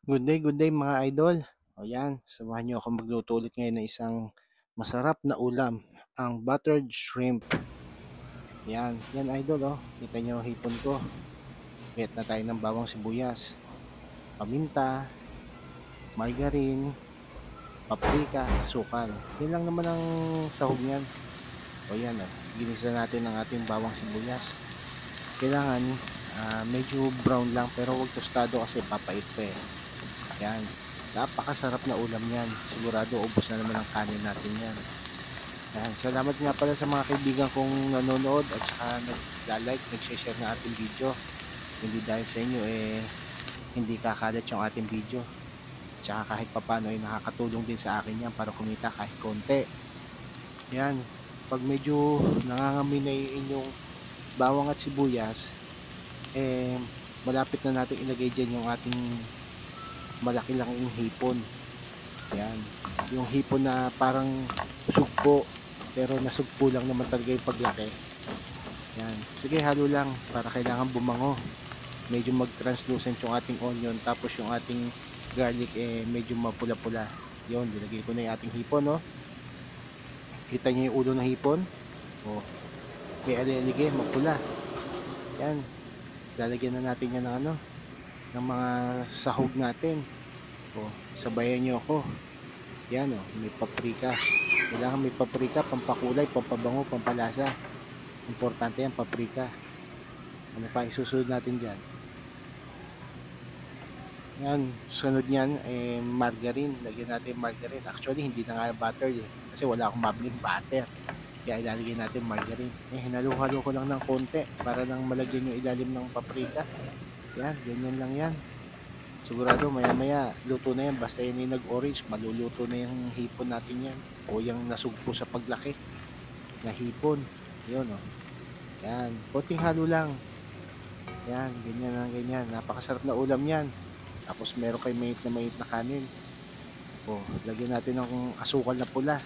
Good day mga idol. O yan, samahan niyo ako magluto ulit ngayon ng isang masarap na ulam, ang buttered shrimp. Yan idol oh. Kita niyo ang hipon ko. Get na tayo ng bawang sibuyas, paminta, margarine, paprika, asukal. Yan lang naman ang sahog niyan. O yan oh, ginisa natin ang ating bawang sibuyas. Kailangan medyo brown lang pero huwag tostado kasi papait pa eh. Yan. Napakasarap na ulam yan. Sigurado ubos na naman ang kanin natin yan. Yan. Salamat nga pala sa mga kaibigan kong nanonood at saka nag-like, nag-share ng ating video. Hindi dahil sa inyo hindi kakalat yung ating video. Tsaka kahit papano ay nakakatulong din sa akin yan para kumita kahit konti. Yan. Pag medyo nangangamin na yung inyong bawang at sibuyas, malapit na natin ilagay dyan yung ating malaki lang yung hipon. Yan. Yung hipon na parang sugpo pero nasugpo lang naman talaga yung paglaki. Yan. Sige, halo lang para kailangan bumango. Medyo mag-translucent yung ating onion tapos yung ating garlic medyo mapula-pula. Yun, nilagay ko na yung ating hipon, no? Kita niyo yung ulo ng hipon? Oh. May alilige, mapula. Yan. Lalagyan na natin yan ng ng mga sahog natin. O, sabayan nyo ako. Yan o, may paprika. Kailangan may paprika, pampakulay, pampabango, pampalasa. Importante yan, paprika. Ano pa isusunod natin dyan? Yan, sunod nyan, margarine. Lagyan natin margarine. Actually, hindi na nga butter eh. Kasi wala akong mabiling butter. Kaya ilalagay natin margarine. Hinalo-halo ko lang ng konti para lang malagyan yung ilalim ng paprika. Yan, ganyan lang yan. Sigurado maya-maya luto na yan. Basta yan yung nag-orange, maluluto na yung hipon natin yan. O yung nasugpo sa paglaki na hipon. Yun o. Yan, konting halo lang. Yan, ganyan lang ganyan. Napakasarap na ulam yan. Tapos meron kayo mainit na kanin. O, lagyan natin ng asukal na pula.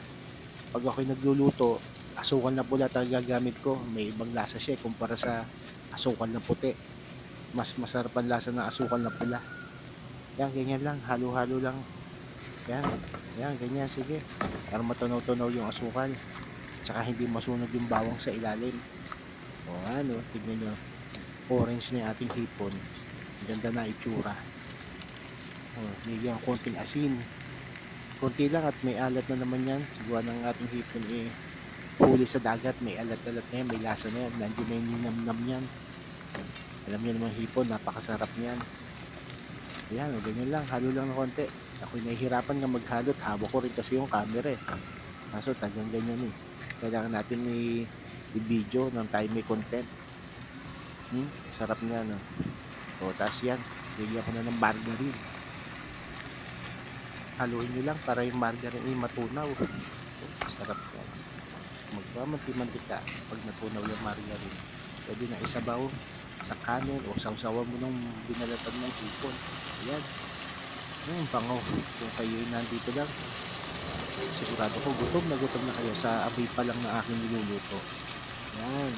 Pag ako'y nagluluto, asukal na pula talaga gamit ko. May ibang lasa siya kumpara sa asukal na puti. Mas masarap ang lasa ng asukal na pula. Yan, ganyan lang. Halo-halo lang. Yan, ganyan. Sige. Para matunaw-tunaw yung asukal. Tsaka hindi masunog yung bawang sa ilalim. O tignan nyo. Orange na yung ating hipon. Ganda na itsura. O, bigyan konting asin. Konti lang at may alat na naman yan. Gawa ng ating hipon huli sa dagat. May alat-alat na yan. May lasa na yan. Nandiyan na yung ninamnam yan. Alam niyo naman hipon, napakasarap niyan. Ayan, ganyan lang, halo lang ng konti. Ako'y nahihirapan nga maghalot, hawak ko rin kasi yung camera eh. Kaso tagang ganyan eh. Kailangan natin i-video nang tayo may content. Sarap niya no. O, tas yan, bigyan ko na ng margarine. Haluin nyo lang para yung margarine ay matunaw. Sarap yan. Magpamanti-mantika pag natunaw yung margarine. Pwede na isabaw sa kanin o sausawan mo ng binalatan ng hipon. Ayan. Yung bango. Kung kayo nandito lang, sigurado ko gutom na kayo sa amoy pa lang ng aking niluluto. Ayan.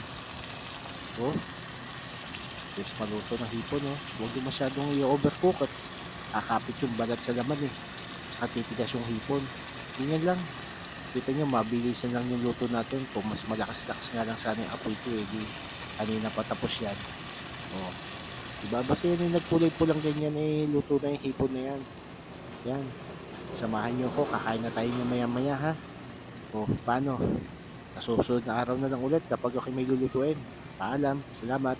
O. Yes, maluto ng hipon. Huwag yung masyadong i-overcook at akapit yung balat sa laman eh. Saka titigas yung hipon. Ganyan lang. Kita nyo, mabilisan lang yung luto natin. Kung mas malakas-lakas nga lang sana yung apoy ko di kanina pa tapos yan. O, diba? Basta yan yung nagpulay-pulang ganyan luto na yung hipon na yan. Yan. Samahan nyo ako, kakain na tayo nyo maya-maya ha. O, paano? Sa susunod na araw na lang ulit kapag ako may lulutuin. Paalam. Salamat.